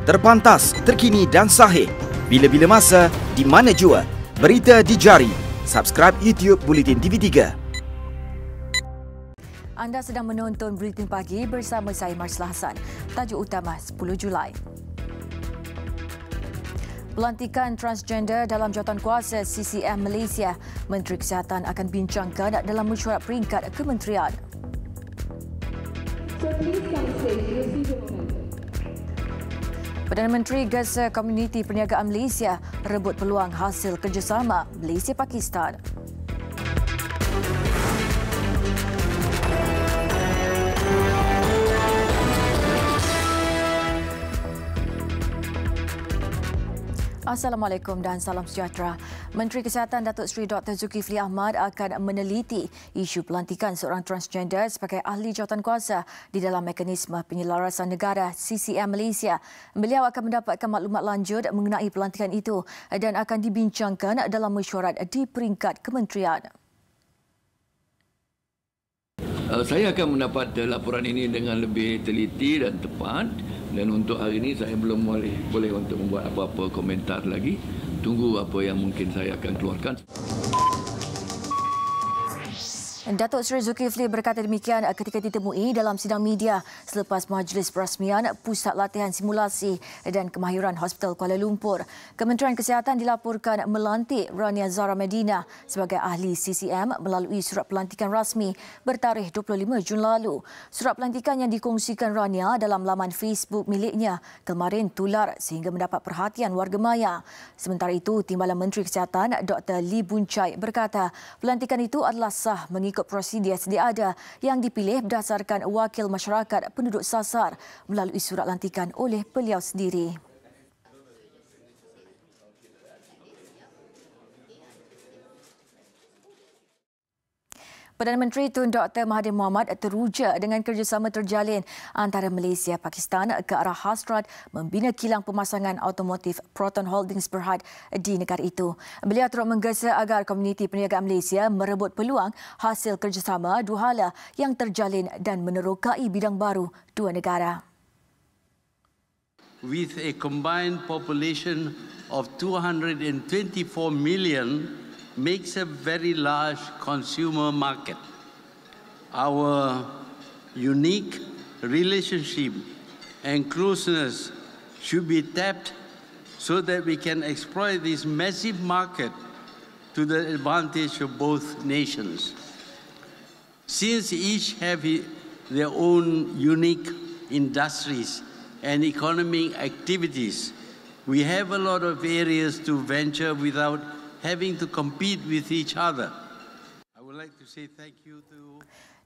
Terpantas, terkini dan sahih. Bila-bila masa, di mana jua. Berita di jari. Subscribe YouTube Bulletin TV3. Anda sedang menonton Bulletin Pagi bersama saya Marslah Hassan. Tajuk utama 10 Julai. Pelantikan transgender dalam jawatankuasa CCM Malaysia. Menteri Kesihatan akan bincangkan dalam mesyuarat peringkat kementerian. Perdana Menteri Gesa Komuniti Perniagaan Malaysia rebut peluang hasil kerjasama Malaysia-Pakistan. Assalamualaikum dan salam sejahtera. Menteri Kesihatan Datuk Seri Dr. Zulkifli Ahmad akan meneliti isu pelantikan seorang transgender sebagai ahli jawatankuasa di dalam mekanisme penyelarasan negara CCM Malaysia. Beliau akan mendapatkan maklumat lanjut mengenai pelantikan itu dan akan dibincangkan dalam mesyuarat di peringkat kementerian. Saya akan mendapat laporan ini dengan lebih teliti dan tepat, dan untuk hari ini saya belum boleh untuk membuat apa-apa komentar lagi. Tunggu apa yang mungkin saya akan keluarkan. Datuk Seri Zulkifli berkata demikian ketika ditemui dalam sidang media selepas majlis perasmian Pusat Latihan Simulasi dan Kemahiran Hospital Kuala Lumpur. Kementerian Kesihatan dilaporkan melantik Rania Zara Medina sebagai ahli CCM melalui surat pelantikan rasmi bertarikh 25 Jun lalu. Surat pelantikan yang dikongsikan Rania dalam laman Facebook miliknya kemarin tular sehingga mendapat perhatian warga maya. Sementara itu, Timbalan Menteri Kesihatan Dr. Lee Boon Chye berkata pelantikan itu adalah sah mengikut prosedur sedia ada yang dipilih berdasarkan wakil masyarakat penduduk sasar melalui surat lantikan oleh beliau sendiri. Perdana Menteri Tun Dr. Mahathir Mohamad teruja dengan kerjasama terjalin antara Malaysia dan Pakistan ke arah hasrat membina kilang pemasangan automotif Proton Holdings Berhad di negara itu. Beliau turut menggesa agar komuniti perniagaan Malaysia merebut peluang hasil kerjasama dua hala yang terjalin dan menerokai bidang baru dua negara. With a combined population of 224 million, makes a very large consumer market. Our unique relationship and closeness should be tapped so that we can exploit this massive market to the advantage of both nations. Since each have their own unique industries and economic activities, we have a lot of areas to venture without having to compete with each other. I would like to say thank you to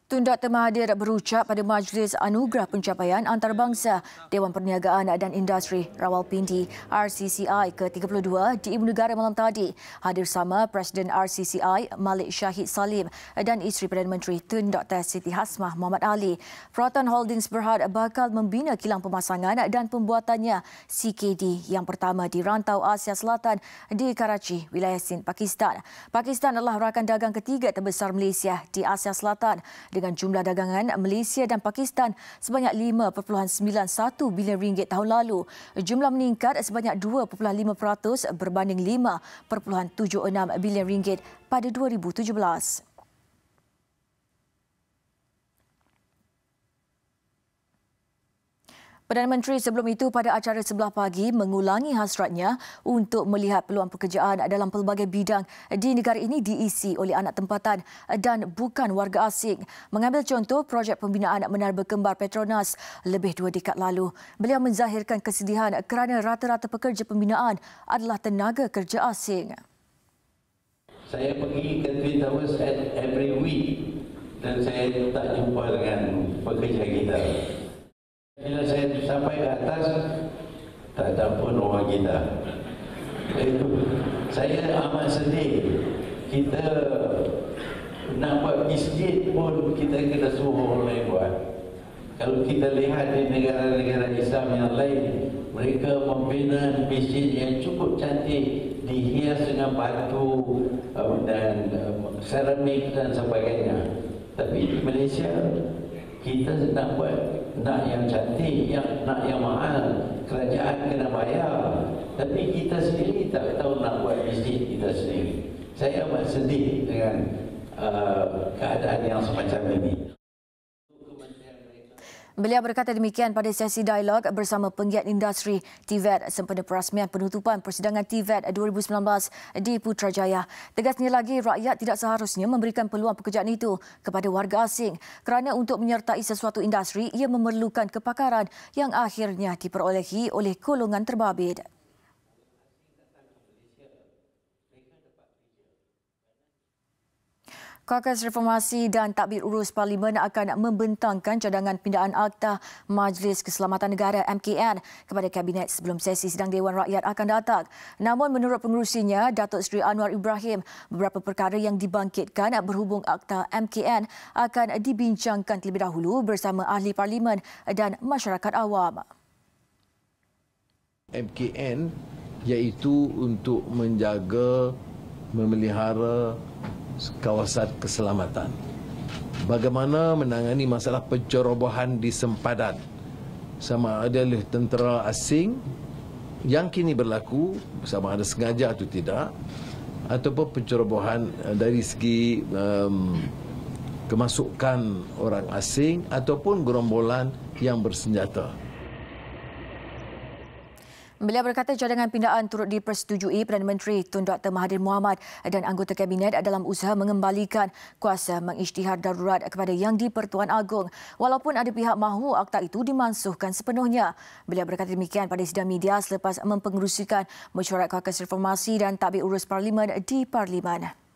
Tun Dr. Mahathir berucap pada Majlis Anugerah Pencapaian Antarabangsa Dewan Perniagaan dan Industri Rawalpindi RCCI ke-32 di Ibu Negara malam tadi. Hadir sama Presiden RCCI Malik Syahid Salim dan isteri Perdana Menteri Tun Dr. Siti Hasmah Muhammad Ali. Proton Holdings Berhad bakal membina kilang pemasangan dan pembuatannya CKD yang pertama di rantau Asia Selatan di Karachi, wilayah Sind, Pakistan. Pakistan adalah rakan dagang ketiga terbesar Malaysia di Asia Selatan dengan jumlah dagangan Malaysia dan Pakistan sebanyak 5.91 bilion ringgit tahun lalu. Jumlah meningkat sebanyak 2.5% berbanding 5.76 bilion ringgit pada 2017. Perdana Menteri sebelum itu pada acara sebelah pagi mengulangi hasratnya untuk melihat peluang pekerjaan dalam pelbagai bidang di negara ini diisi oleh anak tempatan dan bukan warga asing. Mengambil contoh projek pembinaan Menara Berkembar Petronas lebih 2 dekad lalu, beliau menzahirkan kesedihan kerana rata-rata pekerja pembinaan adalah tenaga kerja asing. Saya pergi ke Twin Towers every week dan saya tak jumpa dengan pekerja kita. Bila saya sampai ke atas, tak ada pun orang kita. Saya amat sedih. Kita nak buat masjid pun kita kena suruh orang lain buat. Kalau kita lihat di negara-negara Islam yang lain, mereka membina masjid yang cukup cantik, dihias dengan batu dan seramik dan sebagainya. Tapi di Malaysia, kita nak buat nak yang cantik, nak yang mahal, kerajaan kena bayar. Tapi kita sendiri tak tahu nak buat masjid kita sendiri. Saya amat sedih dengan keadaan yang semacam ini. Beliau berkata demikian pada sesi dialog bersama penggiat industri TVET sempena perasmian penutupan persidangan TVET 2019 di Putrajaya. Tegasnya lagi, rakyat tidak seharusnya memberikan peluang pekerjaan itu kepada warga asing kerana untuk menyertai sesuatu industri ia memerlukan kepakaran yang akhirnya diperolehi oleh golongan terbabit. Kaukus Reformasi dan Tadbir Urus Parlimen akan membentangkan cadangan pindaan Akta Majlis Keselamatan Negara MKN kepada Kabinet sebelum sesi sidang Dewan Rakyat akan datang. Namun menurut pengerusinya, Datuk Seri Anwar Ibrahim, beberapa perkara yang dibangkitkan berhubung Akta MKN akan dibincangkan terlebih dahulu bersama ahli parlimen dan masyarakat awam. MKN iaitu untuk menjaga, memelihara kawasan keselamatan. Bagaimana menangani masalah pencerobohan di sempadan, sama ada oleh tentera asing yang kini berlaku, sama ada sengaja atau tidak, ataupun pencerobohan dari segi kemasukan orang asing ataupun gerombolan yang bersenjata. Beliau berkata cadangan pindaan turut dipersetujui Perdana Menteri Tun Dr. Mahathir Mohamad dan anggota Kabinet dalam usaha mengembalikan kuasa mengisytihar darurat kepada Yang di-Pertuan Agong walaupun ada pihak mahu akta itu dimansuhkan sepenuhnya. Beliau berkata demikian pada sidang media selepas mempengerusikan mesyuarat Kaukus Reformasi dan Tadbir Urus Parlimen di Parlimen.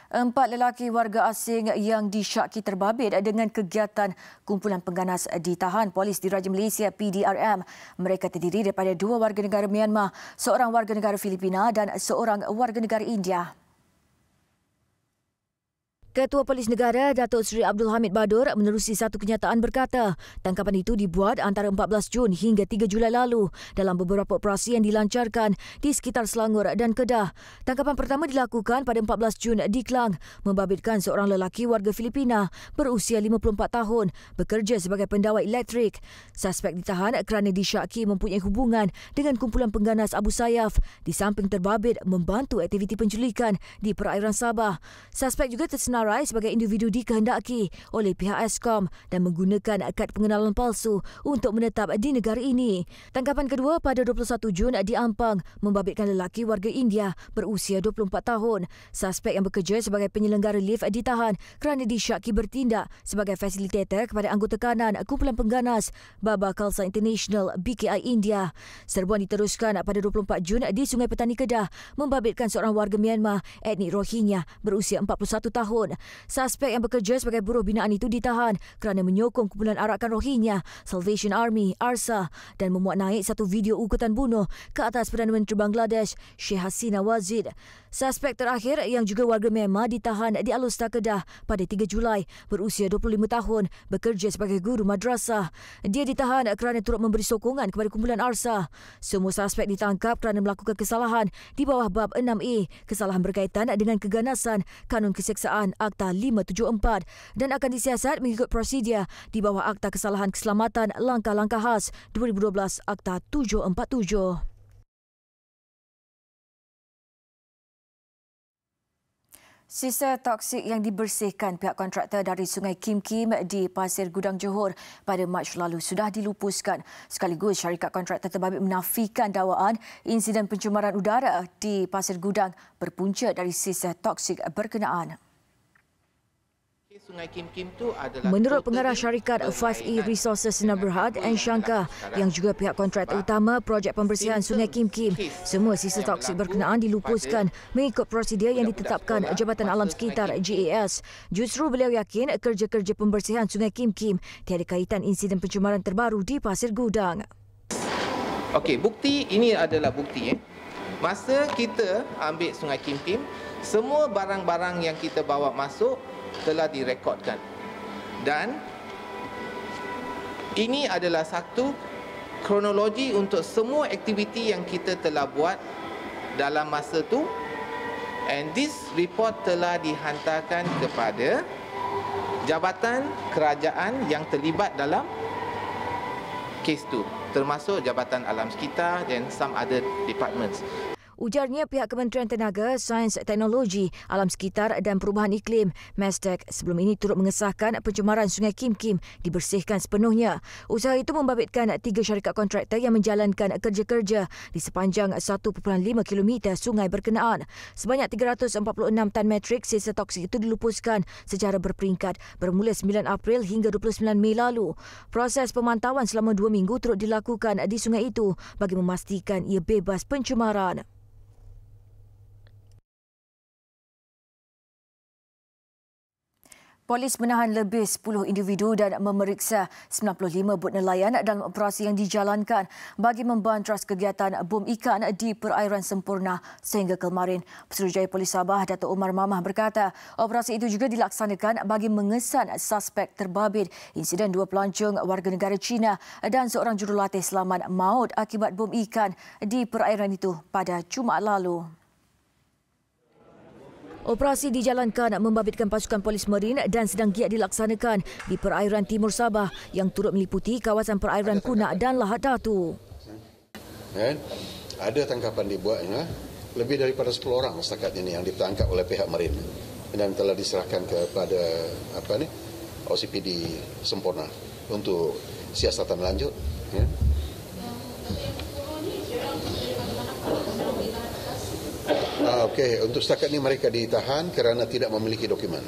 Empat lelaki warga asing yang disyaki terbabit dengan kegiatan kumpulan pengganas ditahan polis Diraja Malaysia PDRM. Mereka terdiri daripada 2 warga negara Myanmar, seorang warga negara Filipina dan seorang warga negara India. Ketua Polis Negara Datuk Seri Abdul Hamid Badur menerusi satu kenyataan berkata, tangkapan itu dibuat antara 14 Jun hingga 3 Julai lalu dalam beberapa operasi yang dilancarkan di sekitar Selangor dan Kedah. Tangkapan pertama dilakukan pada 14 Jun di Klang, membabitkan seorang lelaki warga Filipina berusia 54 tahun bekerja sebagai pendawai elektrik. Suspek ditahan kerana disyaki mempunyai hubungan dengan kumpulan pengganas Abu Sayyaf di samping terbabit membantu aktiviti penculikan di perairan Sabah. Suspek juga tersenarai sebagai individu dikehendaki oleh pihak Eskom dan menggunakan kad pengenalan palsu untuk menetap di negara ini. Tangkapan kedua pada 21 Jun di Ampang membabitkan lelaki warga India berusia 24 tahun. Suspek yang bekerja sebagai penyelenggara lift ditahan kerana disyaki bertindak sebagai fasilitator kepada anggota kanan kumpulan pengganas Baba Khalsa International BKI India. Serbuan diteruskan pada 24 Jun di Sungai Petani Kedah membabitkan seorang warga Myanmar etnik Rohingya berusia 41 tahun. Suspek yang bekerja sebagai buruh binaan itu ditahan kerana menyokong kumpulan Arakan Rohingya Salvation Army ARSA dan memuat naik satu video ugutan bunuh ke atas Perdana Menteri Bangladesh Sheikh Hasina Wajid. Suspek terakhir yang juga warga Myanmar ditahan di Alustar Kedah pada 3 Julai berusia 25 tahun bekerja sebagai guru madrasah. Dia ditahan kerana turut memberi sokongan kepada kumpulan ARSA. Semua suspek ditangkap kerana melakukan kesalahan di bawah bab 6A, kesalahan berkaitan dengan keganasan Kanun Keseksaan Akta 574 dan akan disiasat mengikut prosedur di bawah Akta Kesalahan Keselamatan Langkah-Langkah Khas 2012 Akta 747. Sisa toksik yang dibersihkan pihak kontraktor dari Sungai Kim Kim di Pasir Gudang Johor pada Mac lalu sudah dilupuskan. Sekaligus syarikat kontraktor terbabit menafikan dakwaan insiden pencemaran udara di Pasir Gudang berpunca dari sisa toksik berkenaan. Sungai Kim Kim tu adalah menurut pengarah syarikat 5E Resources Sinar Berhad N. Shankar yang juga pihak kontraktor utama projek pembersihan Sungai Kim Kim, semua sisa toksik berkenaan dilupuskan mengikut prosedur yang ditetapkan Jabatan Alam Sekitar JAS. Justru beliau yakin kerja-kerja pembersihan Sungai Kim Kim tiada kaitan insiden pencemaran terbaru di Pasir Gudang. Okey, bukti ini adalah bukti. Masa kita ambil Sungai Kim Kim, semua barang-barang yang kita bawa masuk telah direkodkan. Dan ini adalah satu kronologi untuk semua aktiviti yang kita telah buat dalam masa tu. And this report telah dihantarkan kepada jabatan kerajaan yang terlibat dalam kes tu, termasuk Jabatan Alam Sekitar dan some other departments. Ujarnya pihak Kementerian Tenaga, Sains, Teknologi, Alam Sekitar dan Perubahan Iklim (MESTEC) sebelum ini turut mengesahkan pencemaran Sungai Kim Kim dibersihkan sepenuhnya. Usaha itu membabitkan 3 syarikat kontraktor yang menjalankan kerja-kerja di sepanjang 1.5 km sungai berkenaan. Sebanyak 346 tan metrik sisa toksik itu dilupuskan secara berperingkat bermula 9 April hingga 29 Mei lalu. Proses pemantauan selama 2 minggu turut dilakukan di sungai itu bagi memastikan ia bebas pencemaran. Polis menahan lebih 10 individu dan memeriksa 95 bot nelayan dalam operasi yang dijalankan bagi membantras kegiatan bom ikan di perairan Sempurna sehingga kemarin. Pesuruhjaya Polis Sabah, Dato' Omar Mamah berkata, operasi itu juga dilaksanakan bagi mengesan suspek terbabit insiden 2 pelancong warga negara Cina dan seorang jurulatih selamat maut akibat bom ikan di perairan itu pada Jumaat lalu. Operasi dijalankan membabitkan pasukan polis marin dan sedang giat dilaksanakan di perairan timur Sabah yang turut meliputi kawasan perairan Kunak dan Lahad Datu. Ada tangkapan dibuatnya lebih daripada 10 orang setakat ini yang ditangkap oleh pihak marin dan telah diserahkan kepada OCPD Sempurna untuk siasatan lanjut. Okey, untuk setakat ini mereka ditahan kerana tidak memiliki dokumen.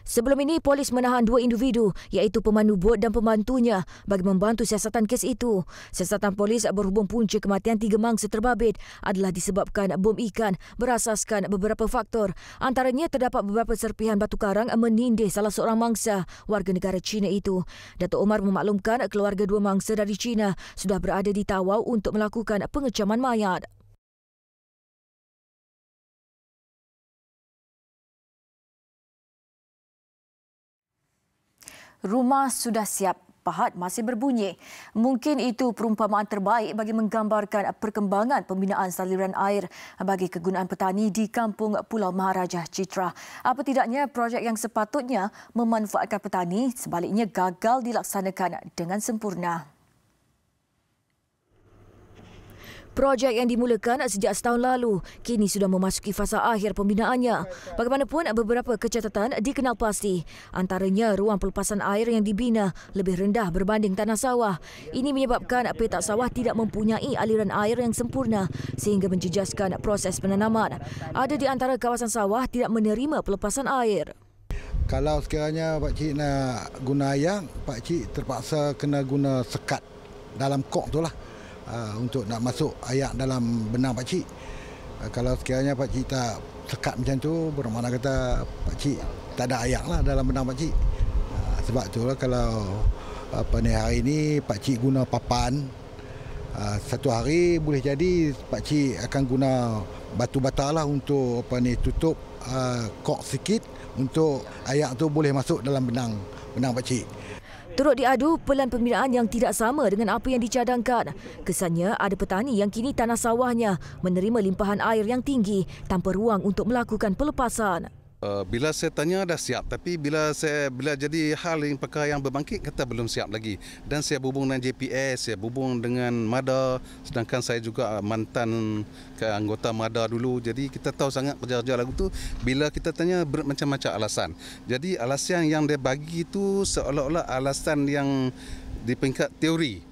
Sebelum ini, polis menahan 2 individu iaitu pemandu bot dan pembantunya bagi membantu siasatan kes itu. Siasatan polis berhubung punca kematian 3 mangsa terbabit adalah disebabkan bom ikan berasaskan beberapa faktor. Antaranya terdapat beberapa serpihan batu karang menindih salah seorang mangsa warga negara Cina itu. Dato' Omar memaklumkan keluarga 2 mangsa dari Cina sudah berada di Tawau untuk melakukan pengecaman mayat. Rumah sudah siap, pahat masih berbunyi. Mungkin itu perumpamaan terbaik bagi menggambarkan perkembangan pembinaan saluran air bagi kegunaan petani di kampung Pulau Maharaja Citra. Apa tidaknya projek yang sepatutnya memanfaatkan petani sebaliknya gagal dilaksanakan dengan sempurna. Projek yang dimulakan sejak setahun lalu kini sudah memasuki fasa akhir pembinaannya. Bagaimanapun, beberapa kecacatan dikenal pasti. Antaranya ruang pelepasan air yang dibina lebih rendah berbanding tanah sawah. Ini menyebabkan petak sawah tidak mempunyai aliran air yang sempurna sehingga menjejaskan proses penanaman. Ada di antara kawasan sawah tidak menerima pelepasan air. Kalau sekiranya Pak Cik nak guna air, Pak Cik terpaksa kena guna sekat dalam kok tu lah. Untuk nak masuk air dalam benang Pak Cik. Kalau sekiranya Pak Cik tak sekat macam tu, bermakna kata Pak Cik tak ada air lah dalam benang Pak Cik. Sebab tu lah kalau hari ini Pak Cik guna papan, satu hari boleh jadi Pak Cik akan guna batu bata lah untuk tutup kok sikit untuk air tu boleh masuk dalam benang Pak Cik. Turut diadu pelan pembinaan yang tidak sama dengan apa yang dicadangkan. Kesannya ada petani yang kini tanah sawahnya menerima limpahan air yang tinggi tanpa ruang untuk melakukan pelepasan. Bila saya tanya dah siap, tapi bila jadi hal yang perkara yang berbangkit kata belum siap lagi. Dan saya berhubung dengan JPS, saya berhubung dengan MADA, sedangkan saya juga mantan anggota MADA dulu. Jadi kita tahu sangat kerja-kerja lagu tu. Bila kita tanya bermacam-macam alasan. Jadi alasan yang dia bagi tu seolah-olah alasan yang di peringkat teori.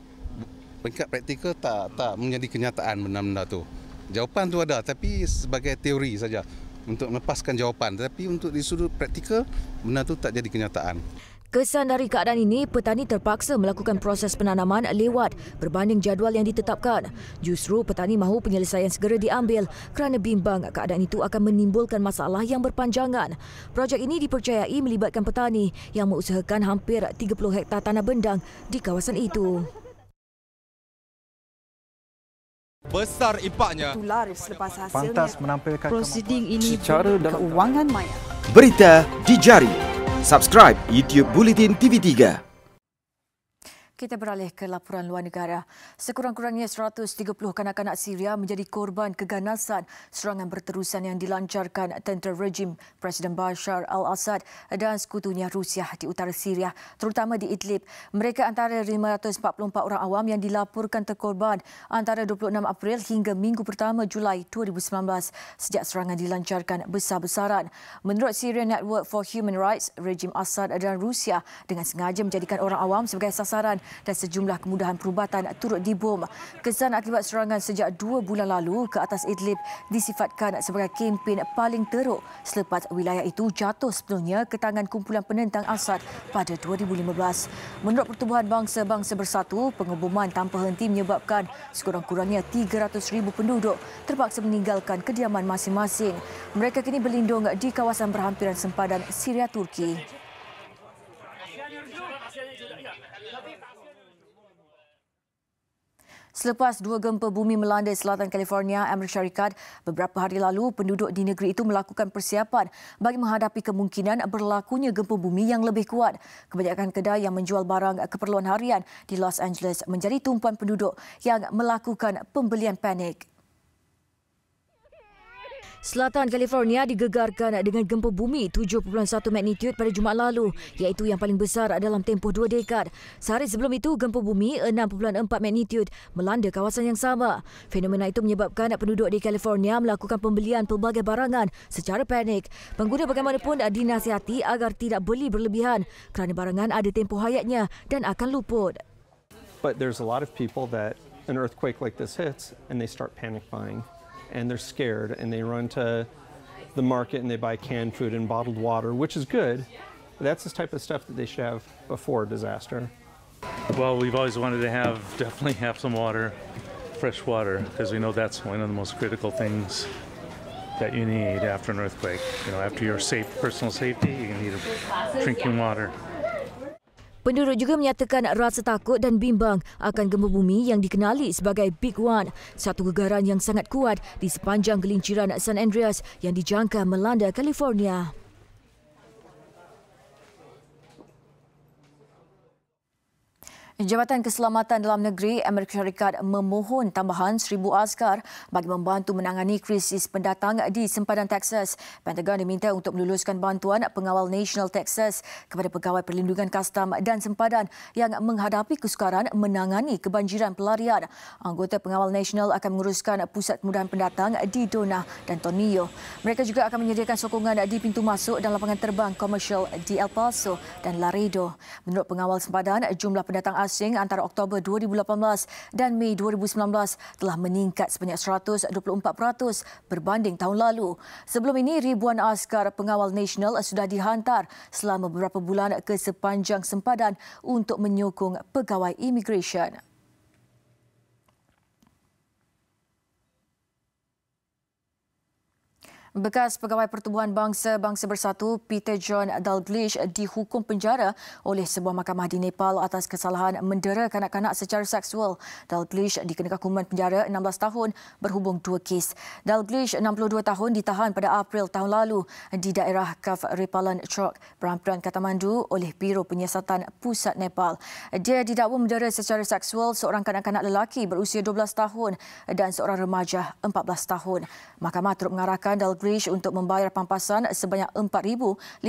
Peringkat praktikal tak menjadi kenyataan benda-benda tu. Jawapan tu ada tapi sebagai teori saja. Untuk melepaskan jawapan, tapi untuk di sudut praktikal benda itu tak jadi kenyataan. Kesan dari keadaan ini, petani terpaksa melakukan proses penanaman lewat berbanding jadual yang ditetapkan. Justru petani mahu penyelesaian segera diambil kerana bimbang keadaan itu akan menimbulkan masalah yang berpanjangan. Projek ini dipercayai melibatkan petani yang mengusahakan hampir 30 hektar tanah bendang di kawasan itu. Besar impaknya. Selepas hasilnya, pantas menampilkan prosiding ini secara dalam keuangan maya. Berita di jari. Subscribe YouTube Bulletin TV3. Kita beralih ke laporan luar negara. Sekurang-kurangnya 130 kanak-kanak Syria menjadi korban keganasan serangan berterusan yang dilancarkan tentera rejim Presiden Bashar al-Assad dan sekutunya Rusia di utara Syria, terutama di Idlib. Mereka antara 544 orang awam yang dilaporkan terkorban antara 26 April hingga minggu pertama Julai 2019 sejak serangan dilancarkan besar-besaran. Menurut Syrian Network for Human Rights, rejim Assad dan Rusia dengan sengaja menjadikan orang awam sebagai sasaran dan sejumlah kemudahan perubatan turut dibom. Kesan akibat serangan sejak 2 bulan lalu ke atas Idlib disifatkan sebagai kempen paling teruk selepas wilayah itu jatuh sepenuhnya ke tangan kumpulan penentang Assad pada 2015. Menurut Pertubuhan Bangsa-Bangsa Bersatu, pengeboman tanpa henti menyebabkan sekurang-kurangnya 300,000 penduduk terpaksa meninggalkan kediaman masing-masing. Mereka kini berlindung di kawasan berhampiran sempadan Syria Turki. Selepas 2 gempa bumi melanda selatan California, Amerika Syarikat, beberapa hari lalu penduduk di negeri itu melakukan persiapan bagi menghadapi kemungkinan berlakunya gempa bumi yang lebih kuat. Kebanyakan kedai yang menjual barang keperluan harian di Los Angeles menjadi tumpuan penduduk yang melakukan pembelian panik. Selatan California digegarkan dengan gempa bumi 7.1 magnitud pada Jumaat lalu, iaitu yang paling besar dalam tempoh 2 dekad. Sehari sebelum itu, gempa bumi 6.4 magnitud melanda kawasan yang sama. Fenomena itu menyebabkan penduduk di California melakukan pembelian pelbagai barangan secara panik. Pengguna bagaimanapun dinasihati agar tidak beli berlebihan kerana barangan ada tempoh hayatnya dan akan luput. But there's a lot of people that an earthquake like this hits and they start panic buying. And they're scared and they run to the market and they buy canned food and bottled water, which is good. But that's the type of stuff that they should have before a disaster. Well, we've always wanted to definitely have some water, fresh water, because we know that's one of the most critical things that you need after an earthquake. You know, after your personal safety, you need drinking water. Penduduk juga menyatakan rasa takut dan bimbang akan gempa bumi yang dikenali sebagai Big One, satu gegaran yang sangat kuat di sepanjang gelinciran San Andreas yang dijangka melanda California. Jabatan Keselamatan Dalam Negeri Amerika Syarikat memohon tambahan 1,000 askar bagi membantu menangani krisis pendatang di sempadan Texas. Pentagon diminta untuk meluluskan bantuan pengawal National Texas kepada pegawai perlindungan kastam dan sempadan yang menghadapi kesukaran menangani kebanjiran pelarian. Anggota pengawal nasional akan menguruskan pusat kemudahan pendatang di Dona dan Tornillo. Mereka juga akan menyediakan sokongan di pintu masuk dan lapangan terbang komersial di El Paso dan Laredo. Menurut pengawal sempadan, jumlah pendatang asing antara Oktober 2018 dan Mei 2019 telah meningkat sebanyak 124% berbanding tahun lalu. Sebelum ini, ribuan askar pengawal nasional sudah dihantar selama beberapa bulan ke sepanjang sempadan untuk menyokong pegawai imigresen. Bekas Pegawai Pertubuhan Bangsa-Bangsa Bersatu Peter John Dalglish dihukum penjara oleh sebuah mahkamah di Nepal atas kesalahan mendera kanak-kanak secara seksual. Dalglish dikenakan hukuman penjara 16 tahun berhubung 2 kes. Dalglish, 62 tahun, ditahan pada April tahun lalu di daerah Kavrepalan Chowk, Perhampiran Kathmandu oleh Biro Penyiasatan Pusat Nepal. Dia didakwa mendera secara seksual seorang kanak-kanak lelaki berusia 12 tahun dan seorang remaja 14 tahun. Mahkamah turut mengarahkan Dalglish untuk membayar pampasan sebanyak $4,550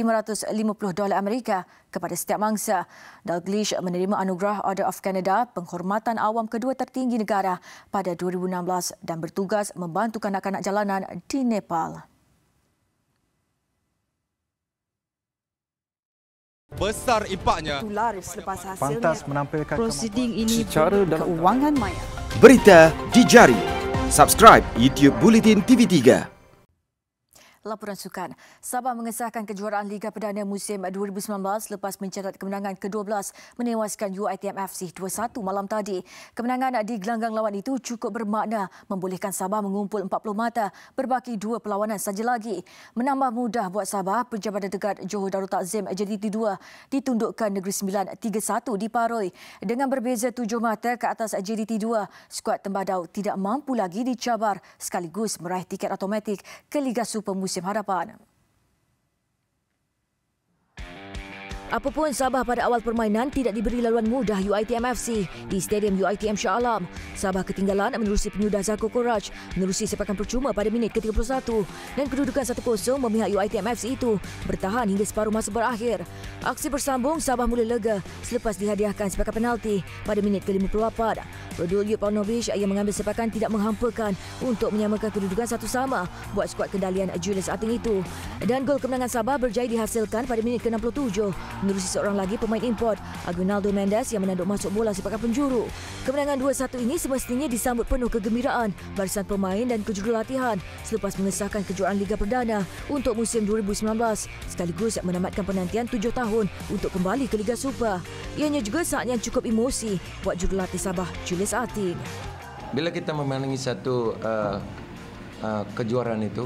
Amerika kepada setiap mangsa. Dalglish menerima anugerah Order of Canada, penghormatan awam kedua tertinggi negara pada 2016 dan bertugas membantu kanak-kanak jalanan di Nepal. Besar impaknya. Pantas menampilkan prosiding ini secara dan kewangan maya. Berita di jari. Subscribe YouTube Bulletin TV3. Laporan sukan. Sabah mengesahkan kejuaraan Liga Perdana musim 2019 lepas mencatat kemenangan ke-12 menewaskan UiTM FC 2-1 malam tadi. Kemenangan di gelanggang lawan itu cukup bermakna membolehkan Sabah mengumpul 40 mata berbaki 2 perlawanan saja lagi. Menambah mudah buat Sabah, penjabat dekat Johor Darul Takzim JDT2 ditundukkan Negeri Sembilan 3-1 di Paroi. Dengan berbeza 7 mata ke atas JDT2, skuad Tembadau tidak mampu lagi dicabar sekaligus meraih tiket automatik ke Liga Super musim hadapan. Apapun, Sabah pada awal permainan tidak diberi laluan mudah UiTM FC di Stadium UiTM Shah Alam. Sabah ketinggalan menerusi penyudah Zako Koraj menerusi sepakan percuma pada minit ke-31 dan kedudukan 1-0 memihak UiTM FC itu bertahan hingga separuh masa berakhir. Aksi bersambung, Sabah mula lega selepas dihadiahkan sepakan penalti pada minit ke-58. Rodul Yupanovic yang mengambil sepakan tidak menghampakan untuk menyamakan kedudukan 1-1 buat skuad kendalian Julius Ating itu. Dan gol kemenangan Sabah berjaya dihasilkan pada minit ke-67 menerusi seorang lagi pemain import, Aguinaldo Mendes yang menanduk masuk bola sepakan penjuru. Kemenangan 2-1 ini semestinya disambut penuh kegembiraan barisan pemain dan kejurulatihan selepas mengesahkan kejuaraan Liga Perdana untuk musim 2019 sekaligus menamatkan penantian 7 tahun untuk kembali ke Liga Super. Ianya juga saat yang cukup emosi buat jurulatih Sabah, Julius Ating. Bila kita memenangi satu kejuaraan itu,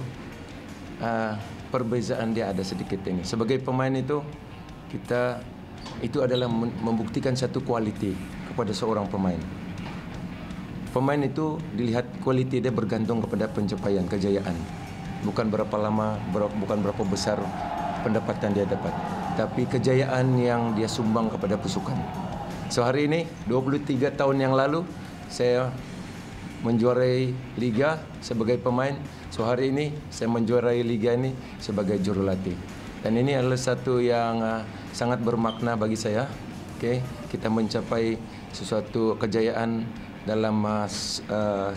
perbezaan dia ada sedikit ini. Sebagai pemain itu, itu adalah membuktikan satu kualiti kepada seorang pemain. Pemain itu dilihat kualiti dia bergantung kepada pencapaian, kejayaan. Bukan berapa lama, bukan berapa besar pendapatan dia dapat, tapi kejayaan yang dia sumbang kepada pasukan. So hari ini, 23 tahun yang lalu, saya menjuarai Liga sebagai pemain. So hari ini, saya menjuarai Liga ini sebagai jurulatih. Dan ini adalah satu yang sangat bermakna bagi saya. Okay? Kita mencapai sesuatu kejayaan dalam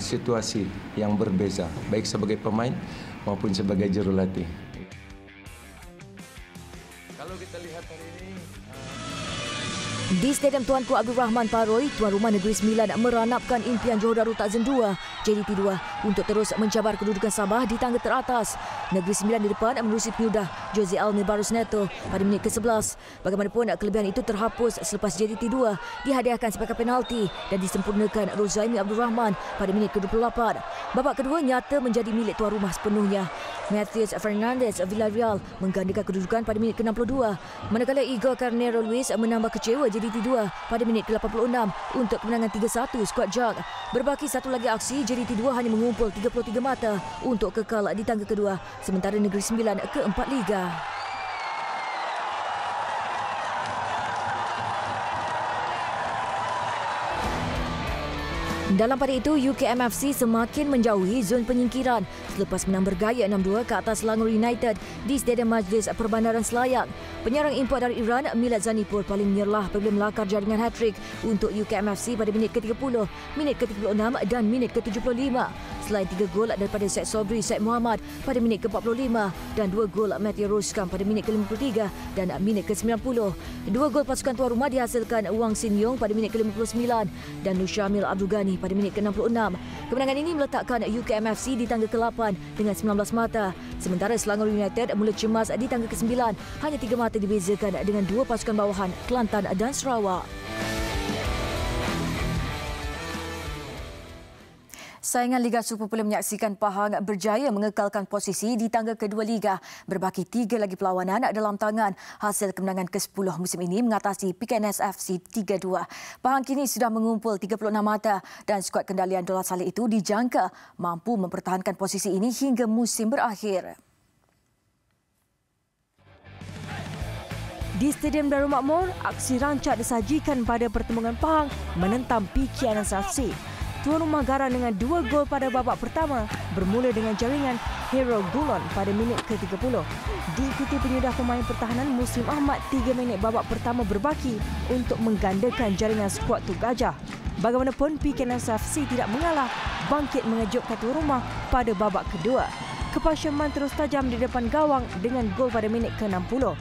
situasi yang berbeza, baik sebagai pemain maupun sebagai jurulatih. Kalau kita lihat hari ini, di Stadium Tuanku Abdul Rahman Paroi, tuan rumah Negeri Sembilan meranapkan impian Johor Darul Takzim 2, JDT 2 untuk terus mencabar kedudukan Sabah di tangga teratas. Negeri Sembilan di depan menerusi penyudah Jose Almi Barros Neto pada minit ke-11. Bagaimanapun, kelebihan itu terhapus selepas JDT 2 dihadiahkan sepakan penalti dan disempurnakan Rozaimi Abdul Rahman pada minit ke-28. Babak kedua nyata menjadi milik tuan rumah sepenuhnya. Matthews Fernandez Villarreal menggandakan kedudukan pada minit ke-62, manakala Igor Carnero Luis menambah kecewa JDT 2 pada minit ke-86 untuk kemenangan 3-1 skuad JAG. Berbaki satu lagi aksi, JDT 2 hanya mengumpul 33 mata untuk kekal di tangga kedua, sementara Negeri Sembilan ke-4 Liga. Dalam pada itu, UKMFC semakin menjauhi zon penyingkiran selepas menang bergaya 6-2 ke atas Selangor United di Stadium Majlis Perbandaran Selayang. Penyerang import dari Iran, Milad Zanipur paling menyerlah apabila melakar jaringan hat-trick untuk UKMFC pada minit ke-30, minit ke-36 dan minit ke-75. Selain 3 gol daripada Syed Sobri Syed Muhammad pada minit ke-45 dan 2 gol Matthew Roskam pada minit ke-53 dan minit ke-90. 2 gol pasukan tuan rumah dihasilkan Wang Sin Yong pada minit ke-59 dan Nushamil Abdul Ghani pada minit ke-66. Kemenangan ini meletakkan UKMFC di tangga ke-8 dengan 19 mata. Sementara Selangor United mula cemas di tangga ke-9, hanya 3 mata dibezakan dengan 2 pasukan bawahan Kelantan dan Sarawak. Saingan Liga Super Pula menyaksikan Pahang berjaya mengekalkan posisi di tangga kedua Liga. Berbaki 3 lagi perlawanan dalam tangan. Hasil kemenangan ke-10 musim ini mengatasi PKNS FC 3-2. Pahang kini sudah mengumpul 36 mata dan skuad kendalian Dollah Saleh itu dijangka mampu mempertahankan posisi ini hingga musim berakhir. Di Stadium Darul Makmur, aksi rancak disajikan pada pertembungan Pahang menentang PKNS FC. Tuan rumah garang dengan 2 gol pada babak pertama, bermula dengan jaringan Hero Gulon pada minit ke-30. Diikuti penyudah pemain pertahanan Muslim Ahmad 3 minit babak pertama berbaki untuk menggandakan jaringan skuad Tuk Gajah. Bagaimanapun, PKNS FC tidak mengalah, bangkit mengejutkan tuan rumah pada babak kedua. Kepasaman terus tajam di depan gawang dengan gol pada minit ke-60.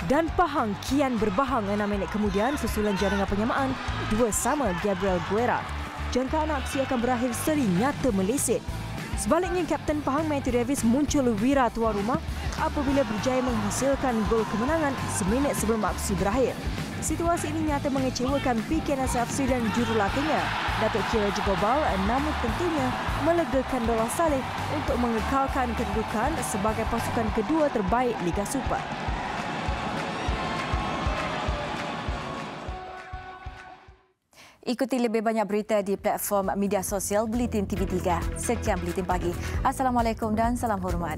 Dan Pahang kian berbahang 6 minit kemudian susulan jaringan penyamaan 2-2 Gabriel Guerra. Jangkaan aksi akan berakhir seri nyata meleset. Sebaliknya, Kapten Pahang Matthew Davis muncul wira tuan rumah apabila berjaya menghasilkan gol kemenangan seminit sebelum aksi berakhir. Situasi ini nyata mengecewakan PKNS FC dan jurulatihnya, Datuk Kira Jegobal, namun tentunya melegakan Dollah Saleh untuk mengekalkan kedudukan sebagai pasukan kedua terbaik Liga Super. Ikuti lebih banyak berita di platform media sosial Bulletin TV3. Sekian Bulletin Pagi. Assalamualaikum dan salam hormat.